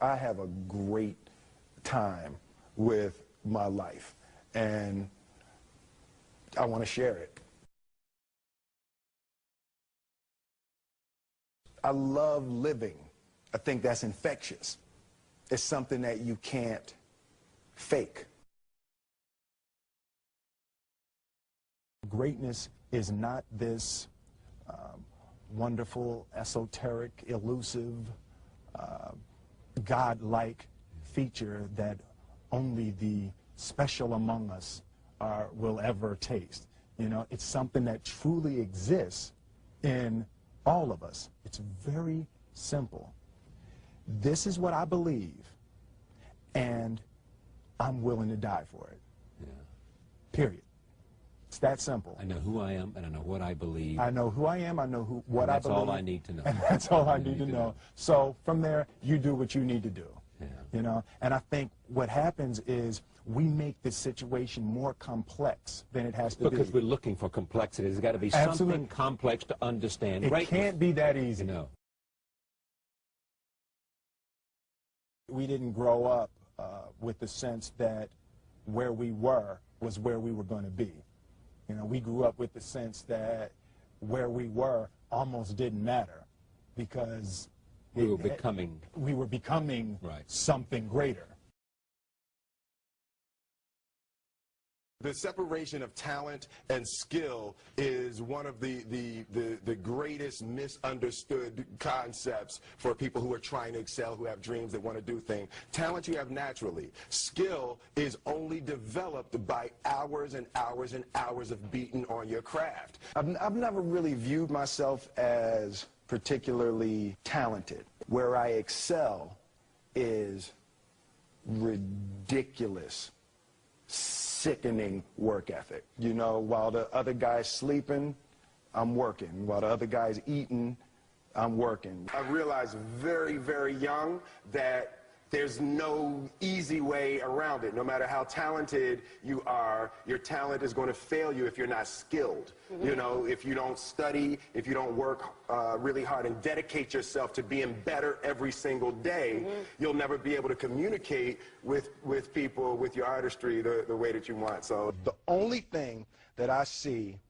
I have a great time with my life, and I want to share it. I love living. I think that's infectious. It's something that you can't fake. Greatness is not this wonderful, esoteric, elusive, God-like feature that only the special among us will ever taste. You know, it's something that truly exists in all of us. It's very simple. This is what I believe, and I'm willing to die for it. Yeah. Period. It's that simple. I know who I am, and I know what I believe. I know who I am, I know what I believe. That's all I need to know. And that's all I need to know. So from there, you do what you need to do. Yeah. You know, and I think what happens is we make this situation more complex than it has to be. Because we're looking for complexity. There's got to be something complex to understand. It can't be that easy. No. We didn't grow up with the sense that where we were was where we were going to be. You know, we grew up with the sense that where we were almost didn't matter because we were becoming right. Something greater. The separation of talent and skill is one of the greatest misunderstood concepts for people who are trying to excel, who have dreams, that want to do things. Talent you have naturally. Skill is only developed by hours and hours and hours of beating on your craft. I've never really viewed myself as particularly talented. Where I excel is ridiculous, sickening work ethic. You know, while the other guy's sleeping, I'm working. While the other guy's eating, I'm working. I realized very, very young that there's no easy way around it. No matter how talented you are, your talent is going to fail you if you're not skilled. Mm-hmm. You know, if you don't study, if you don't work really hard and dedicate yourself to being better every single day, mm-hmm. you'll never be able to communicate with people, with your artistry, the way that you want. So the only thing that I see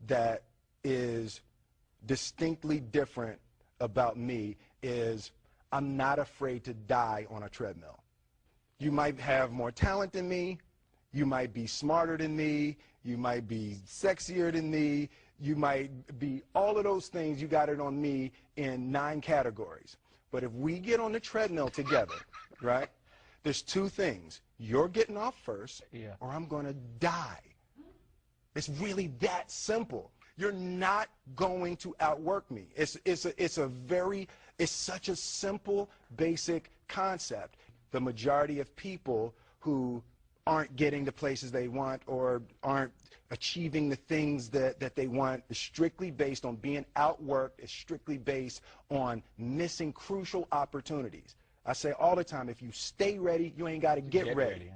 that is distinctly different about me is I'm not afraid to die on a treadmill. You might have more talent than me, you might be smarter than me, you might be sexier than me, you might be all of those things. You got it on me in 9 categories. But if we get on the treadmill together, right, there's 2 things. You're getting off first, or I'm going to die. It's really that simple. You're not going to outwork me. It's such a simple, basic concept. The majority of people who aren't getting the places they want or aren't achieving the things that they want is strictly based on being outworked, is strictly based on missing crucial opportunities. I say all the time, if you stay ready, you ain't got to get ready.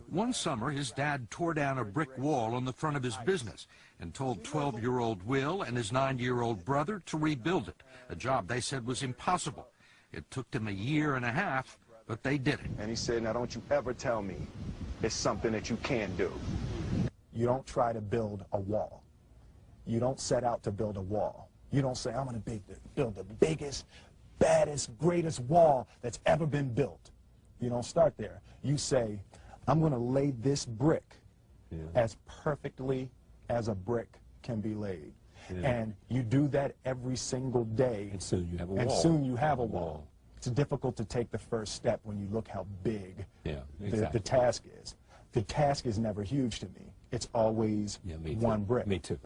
One summer, his dad tore down a brick wall on the front of his business and told 12-year-old Will and his 9-year-old brother to rebuild it, a job they said was impossible. It took them 1.5 years, but they did it. And he said, now don't you ever tell me it's something that you can't do. You don't try to build a wall. You don't set out to build a wall. You don't say, I'm going to build the biggest, baddest, greatest wall that's ever been built. You don't start there. You say, I'm going to lay this brick as perfectly as a brick can be laid. And you do that every single day. And soon you have a wall. And soon you have a wall. It's difficult to take the first step when you look how big the task is. The task is never huge to me. It's always one brick. Me too.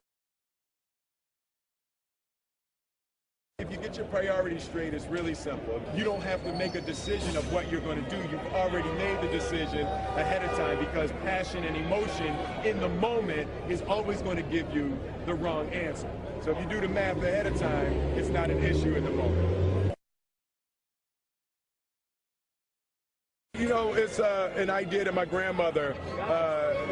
If you get your priorities straight, it's really simple. You don't have to make a decision of what you're going to do. You've already made the decision ahead of time, because passion and emotion in the moment is always going to give you the wrong answer. So if you do the math ahead of time, it's not an issue in the moment. You know, it's an idea that my grandmother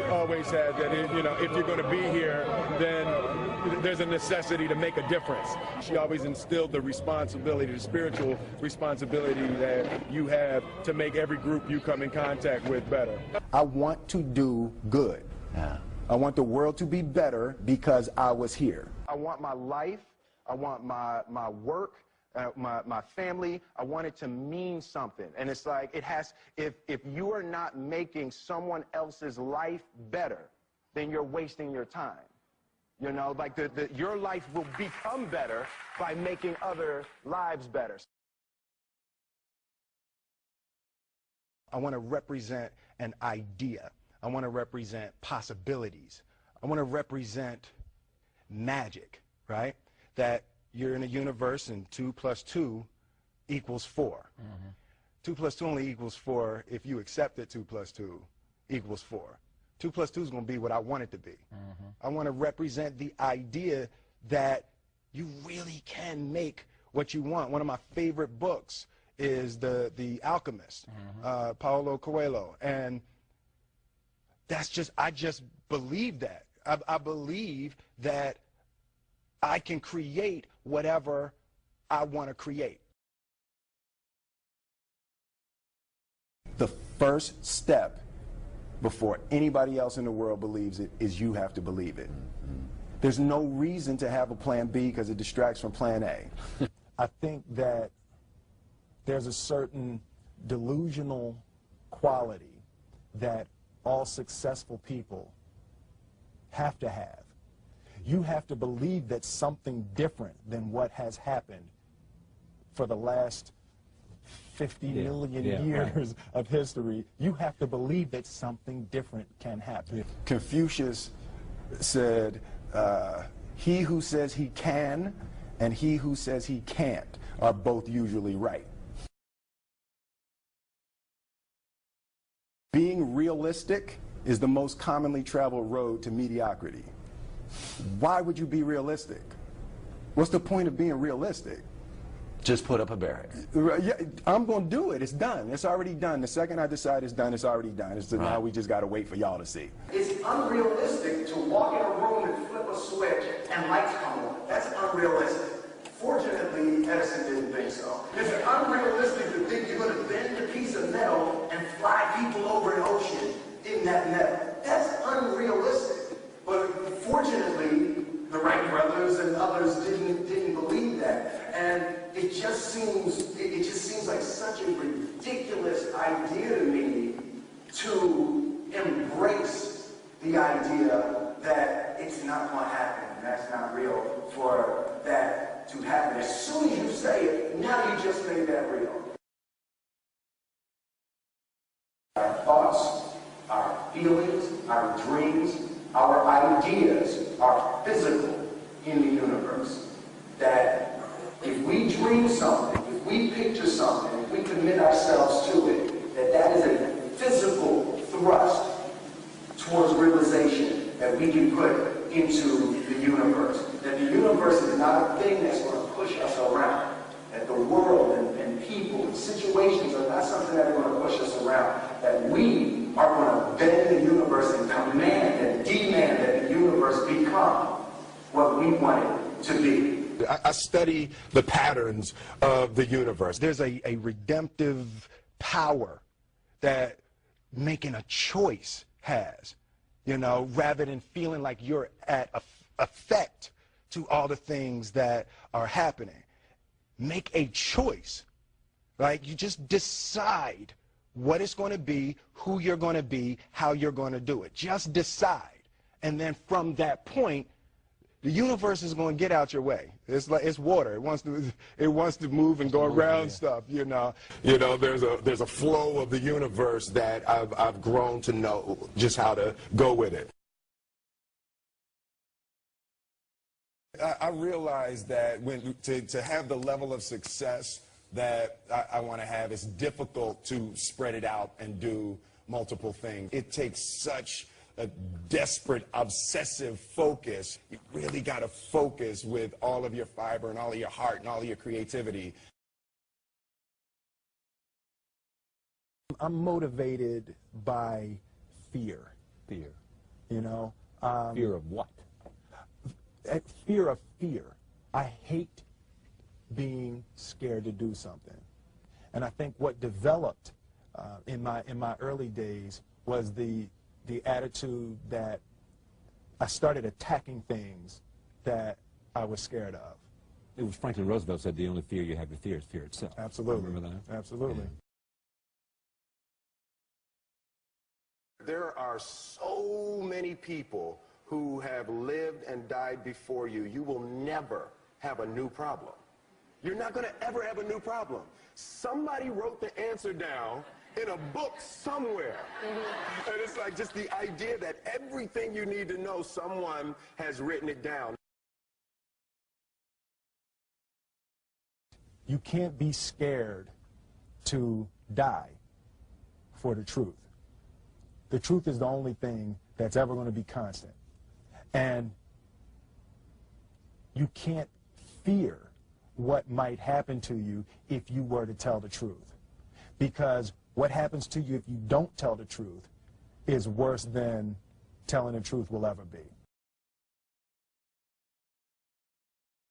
always had, that, you know, if you're going to be here, then there's a necessity to make a difference. She always instilled the responsibility, the spiritual responsibility that you have to make every group you come in contact with better. I want to do good. Yeah. I want the world to be better because I was here. I want my life, I want my work, my family, I want it to mean something. And it's like, it has, if you are not making someone else's life better, then you're wasting your time. You know, like your life will become better by making other lives better. I want to represent an idea. I want to represent possibilities. I want to represent magic, right? That you're in a universe and 2 + 2 = 4. 2 + 2 only equals 4 if you accept that 2 + 2 = 4. 2 + 2 is going to be what I want it to be. I want to represent the idea that you really can make what you want. One of my favorite books is The Alchemist, Paulo Coelho, and I just believe that. I believe that I can create whatever I want to create. The first step before anybody else in the world believes it is you have to believe it. There's no reason to have a plan B because it distracts from plan A. I think that there's a certain delusional quality that all successful people have to have. You have to believe that something different than what has happened for the last 50 million years of history, you have to believe that something different can happen. Confucius said, he who says he can and he who says he can't are both usually right. Being realistic is the most commonly traveled road to mediocrity. Why would you be realistic? What's the point of being realistic? Just put up a barrier. Yeah, I'm going to do it. It's done. It's already done. The second I decide it's done, it's already done. It's right. Now we just got to wait for y'all to see. It's unrealistic to walk in a room and flip a switch and lights come on. That's unrealistic. Fortunately, Edison didn't think so. It's unrealistic to think you're going to bend a piece of metal and fly people over an ocean in that metal. That's unrealistic. But fortunately, the Wright brothers and others didn't believe that. And it just seems like such a ridiculous idea to me to embrace the idea that it's not going to happen. That's not real for that to happen. As soon as you say it, now you just made that real. Our thoughts, our feelings, our dreams, our ideas are physical in the universe. That if we dream something, if we picture something, if we commit ourselves to it, that is a physical thrust towards realization that we can put into the universe. That the universe is not a thing that's going to push us around. That the world and people and situations are not something that are going to push us around. That we are going to bend the universe and command and demand that the universe become what we want it to be. I study the patterns of the universe. There's a redemptive power that making a choice has, you know, rather than feeling like you're at effect to all the things that are happening. Make a choice, right? You just decide what it's going to be, who you're going to be, how you're going to do it. Just decide. And then from that point, the universe is going to get out your way. It's like it's water. It wants to move and go around stuff. You know. There's a flow of the universe that I've grown to know just how to go with it. I realize that to have the level of success that I want to have, it's difficult to spread it out and do multiple things. It takes such a desperate, obsessive focus. You really got to focus with all of your fiber and all of your heart and all of your creativity. I'm motivated by fear. Fear. You know? Fear of what? fear of fear. I hate being scared to do something. And I think what developed in my early days was the attitude that I started attacking things that I was scared of. It was Franklin Roosevelt said the only fear you have to fear is fear itself. Absolutely. Remember that? Absolutely. Yeah. There are so many people who have lived and died before you. You will never have a new problem. You're not going to ever have a new problem. Somebody wrote the answer down in a book somewhere. And it's like just the idea that everything you need to know, someone has written it down. You can't be scared to die for the truth. The truth is the only thing that's ever going to be constant. And you can't fear what might happen to you if you were to tell the truth. Because what happens to you if you don't tell the truth is worse than telling the truth will ever be.